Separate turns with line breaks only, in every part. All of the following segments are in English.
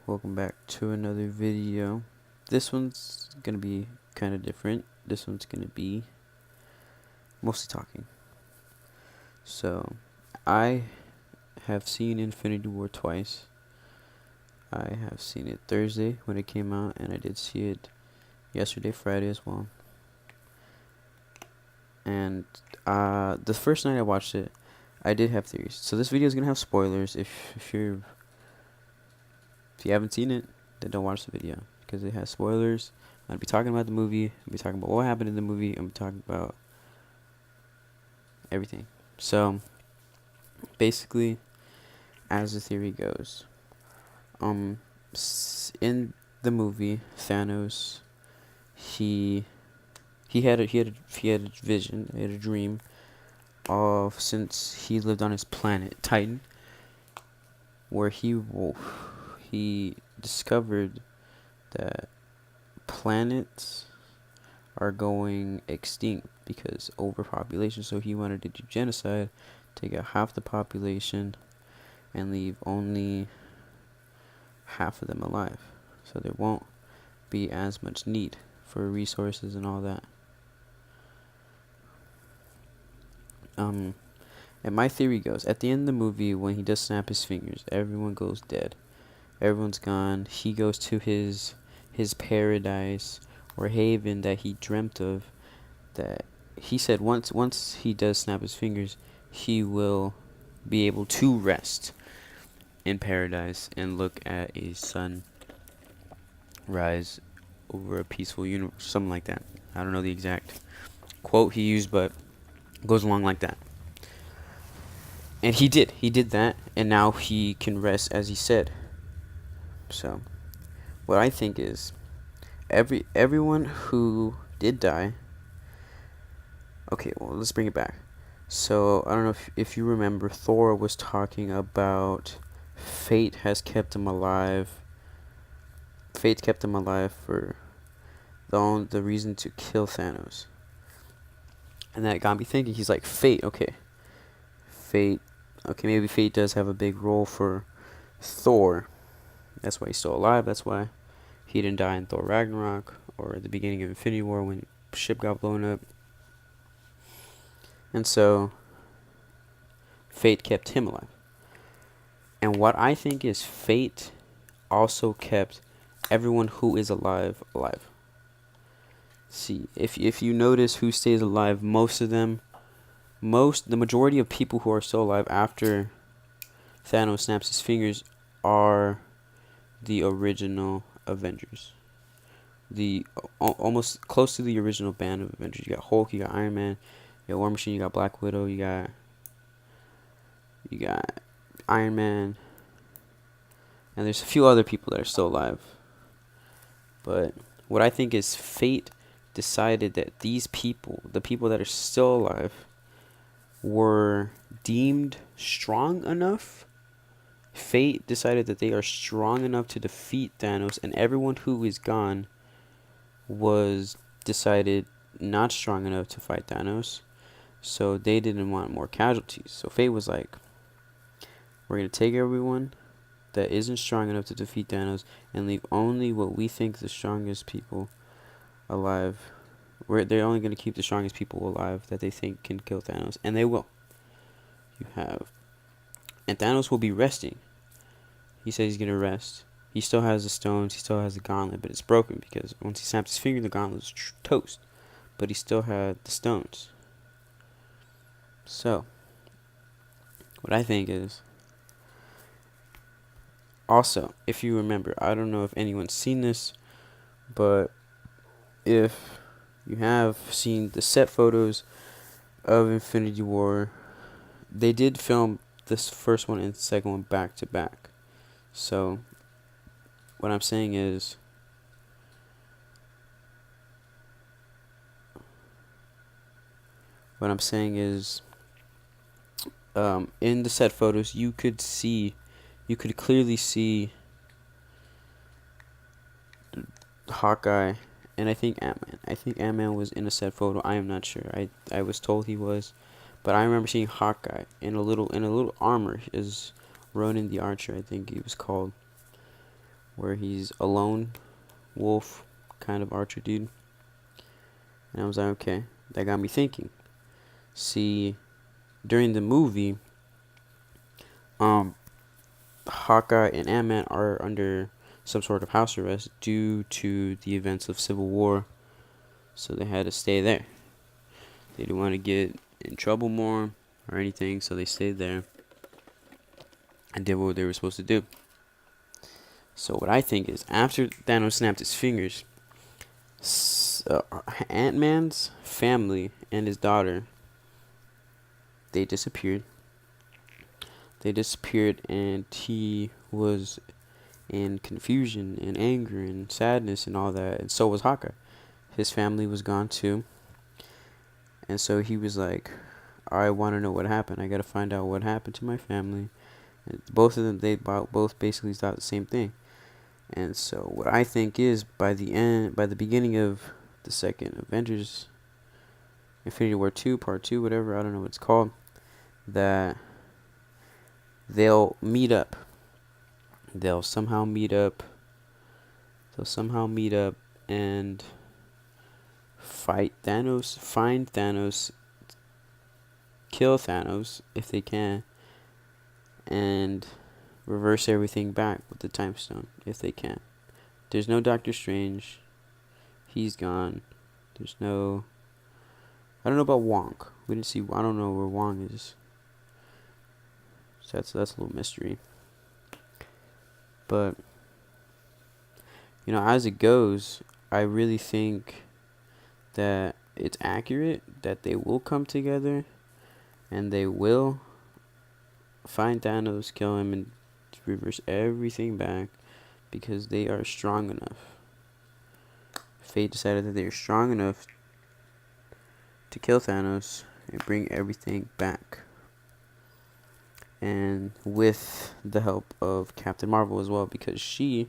welcome back to another video. This one's gonna be kind of different. This one's gonna be mostly talking. So, I have seen Infinity War twice. I have seen it Thursday when it came out, and I did see it yesterday, Friday as well. And the first night I watched it, I did have theories. So this video is gonna have spoilers. If you haven't seen it, then don't watch the video because it has spoilers. I'm gonna be talking about the movie. I'll be talking about what happened in the movie. I'm talking about everything. So basically, as the theory goes, in the movie, Thanos, he had a vision, he had a dream of, since he lived on his planet Titan, where he discovered that planets are going extinct because overpopulation. So he wanted to do genocide, take out half the population, and leave only half of them alive. So there won't be as much need for resources and all that. And my theory goes, at the end of the movie, when he does snap his fingers, everyone goes dead. Everyone's gone. He goes to his paradise or haven that he dreamt of. That he said once he does snap his fingers, he will be able to rest in paradise and look at a sun rise over a peaceful universe, something like that. I don't know the exact quote he used, but it goes along like that. And he did that, and now he can rest as he said. So, what I think is, everyone who did die. Okay, well, let's bring it back. So, I don't know if you remember, Thor was talking about fate has kept him alive. Fate kept him alive for the reason to kill Thanos. And that got me thinking. He's like, fate, okay. Fate, okay, maybe fate does have a big role for Thor. That's why he's still alive. That's why he didn't die in Thor Ragnarok or at the beginning of Infinity War when the ship got blown up. And so fate kept him alive. And what I think is, fate also kept everyone who is alive alive. See, if you notice who stays alive, the majority of people who are still alive after Thanos snaps his fingers are the original Avengers. The almost close to the original band of Avengers. You got Hulk, you got Iron Man, you got War Machine, you got Black Widow, you got Iron Man, and there's a few other people that are still alive. But what I think is, fate decided that these people, the people that are still alive, were deemed strong enough. Fate decided that they are strong enough to defeat Thanos, and everyone who is gone was decided not strong enough to fight Thanos. So they didn't want more casualties. So fate was like, we're going to take everyone that isn't strong enough to defeat Thanos and leave only what we think the strongest people alive. They're only going to keep the strongest people alive that they think can kill Thanos. And they will. And Thanos will be resting. He says he's going to rest. He still has the stones. He still has the gauntlet. But it's broken because once he snapped his finger, the gauntlet was toast. But he still had the stones. So, what I think is, also, if you remember, I don't know if anyone's seen this, but if you have seen the set photos of Infinity War, they did film this first one and the second one back to back. So, what I'm saying is, in the set photos, you could clearly see Hawkeye, and I think Ant-Man. I think Ant-Man was in a set photo. I am not sure. I was told he was, but I remember seeing Hawkeye in a little armor. Is Ronan the Archer, I think he was called, where he's a lone wolf kind of archer dude. And I was like, okay, that got me thinking. See, during the movie, Hawkeye and Ant-Man are under some sort of house arrest due to the events of Civil War, so they had to stay there. They didn't want to get in trouble more or anything, so they stayed there and did what they were supposed to do. So what I think is, after Thanos snapped his fingers, Ant-Man's family and his daughter, they disappeared. And he was in confusion and anger and sadness and all that, and so was Hawkeye. His family was gone too, and so he was like, I want to know what happened. I got to find out what happened to my family. And both of them, they both basically thought the same thing. And so what I think is, by the beginning of the second Avengers, Infinity War 2, Part 2, whatever, I don't know what it's called, that they'll meet up. They'll somehow meet up and fight Thanos, find Thanos, kill Thanos if they can, and reverse everything back with the time stone if they can. There's no Doctor Strange. He's gone. There's no... I don't know about Wong. We didn't see... I don't know where Wong is. So that's a little mystery. But, you know, as it goes, I really think that it's accurate that they will come together and they will find Thanos, kill him, and reverse everything back because they are strong enough. Fate decided that they are strong enough to kill Thanos and bring everything back. And with the help of Captain Marvel as well, because she,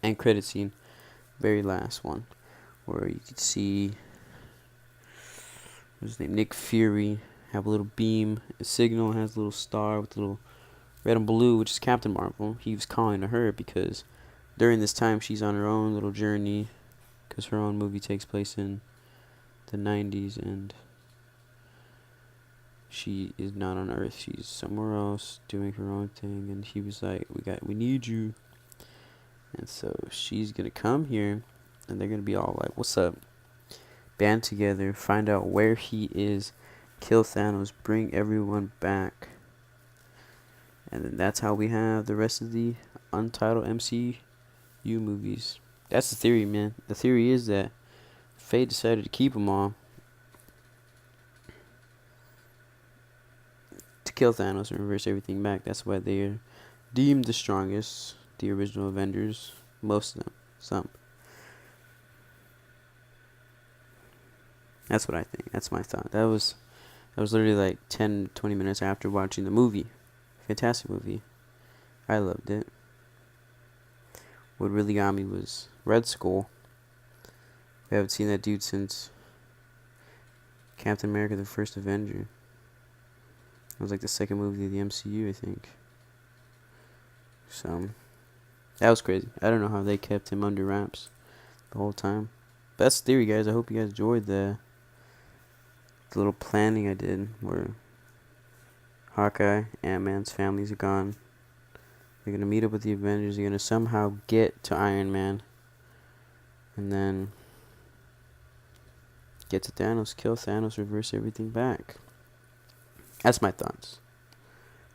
and credit scene, very last one, where you could see, what's his name, Nick Fury, have a little beam, a signal, has a little star with a little red and blue, which is Captain Marvel. He was calling to her because during this time she's on her own little journey, because her own movie takes place in the 90s, and she is not on Earth. She's somewhere else doing her own thing, and he was like, we need you. And so she's gonna come here, and they're gonna be all like, what's up? Band together, find out where he is, kill Thanos, bring everyone back. And then that's how we have the rest of the untitled MCU movies. That's the theory, man. The theory is that Fate decided to keep them all to kill Thanos and reverse everything back. That's why they are deemed the strongest. The original Avengers, most of them, some. That's what I think. That's my thought. That was literally like 10, 20 minutes after watching the movie. Fantastic movie. I loved it. What really got me was Red Skull. We haven't seen that dude since Captain America: The First Avenger. It was like the second movie of the MCU, I think. So that was crazy. I don't know how they kept him under wraps the whole time. But that's the theory, guys. I hope you guys enjoyed the little planning I did where Hawkeye, Ant-Man's families are gone. They're going to meet up with the Avengers. They're going to somehow get to Iron Man. And then get to Thanos, kill Thanos, reverse everything back. That's my thoughts.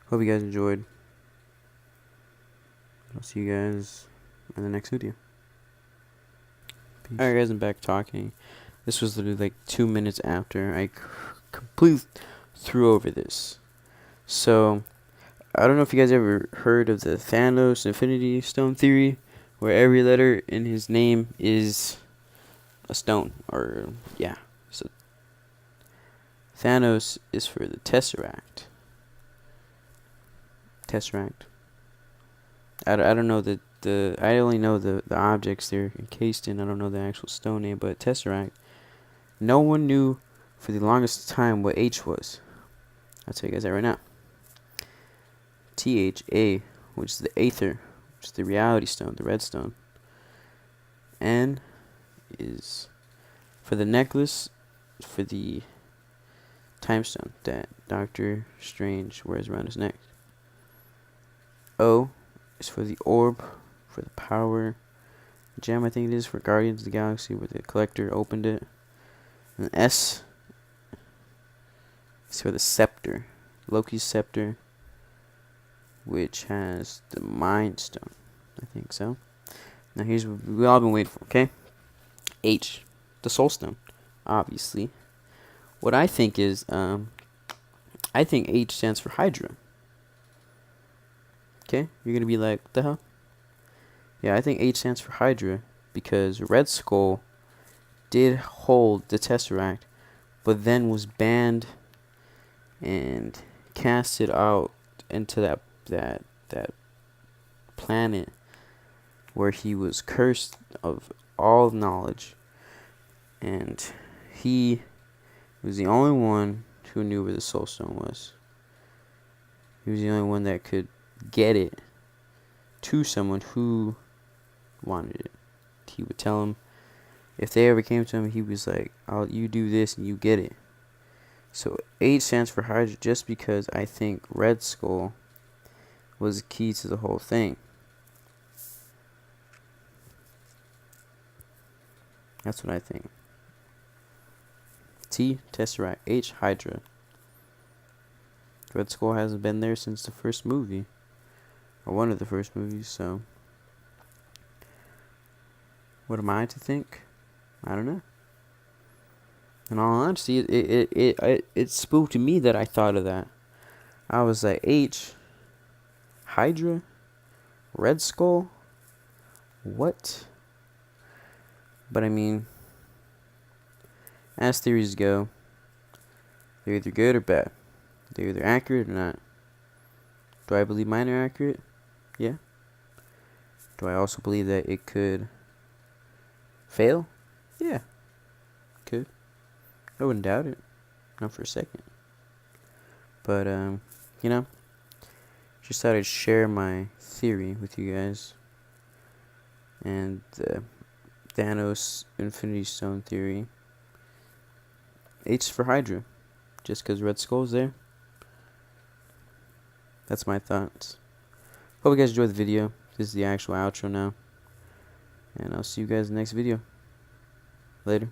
Hope you guys enjoyed. I'll see you guys in the next video. Peace. Alright guys, I'm back talking. This was literally like 2 minutes after I completely threw over this. So, I don't know if you guys ever heard of the Thanos Infinity Stone theory, where every letter in his name is a stone, or yeah. So Thanos is for the Tesseract. I don't know I only know the objects they're encased in. I don't know the actual stone name, but Tesseract. No one knew for the longest time what H was. I'll tell you guys that right now. THA, which is the Aether, which It's the reality stone, the redstone. N is for the necklace, for the time stone that Doctor Strange wears around his neck. O is for the orb, for the power gem, I think it is, for Guardians of the Galaxy, where the collector opened it. And S is for the scepter, Loki's scepter, which has the Mind Stone. I think so. Now here's what we all been waiting for, okay? H, the Soul Stone, obviously. What I think is, I think H stands for Hydra. Okay, you're gonna be like, what the hell? Yeah, I think H stands for Hydra because Red Skull did hold the Tesseract, but then was banned and casted out into that planet where he was cursed of all knowledge, and he was the only one who knew where the Soul Stone was. He was the only one that could get it to someone who wanted it. He would tell him, if they ever came to him, he was like, you do this and you get it. So H stands for Hydra just because I think Red Skull was the key to the whole thing. That's what I think. T, Tesseract. H, Hydra. Red Skull hasn't been there since the first movie. Or one of the first movies, so. What am I to think? I don't know. In all honesty, it spooked me that I thought of that. I was like, H, Hydra, Red Skull, what? But I mean, as theories go, they're either good or bad. They're either accurate or not. Do I believe mine are accurate? Yeah. Do I also believe that it could fail? Yeah. Could. I wouldn't doubt it. Not for a second. But, just thought I'd share my theory with you guys. And Thanos Infinity Stone theory. H for Hydra. Just because Red Skull's there. That's my thoughts. Hope you guys enjoyed the video. This is the actual outro now. And I'll see you guys in the next video. Later.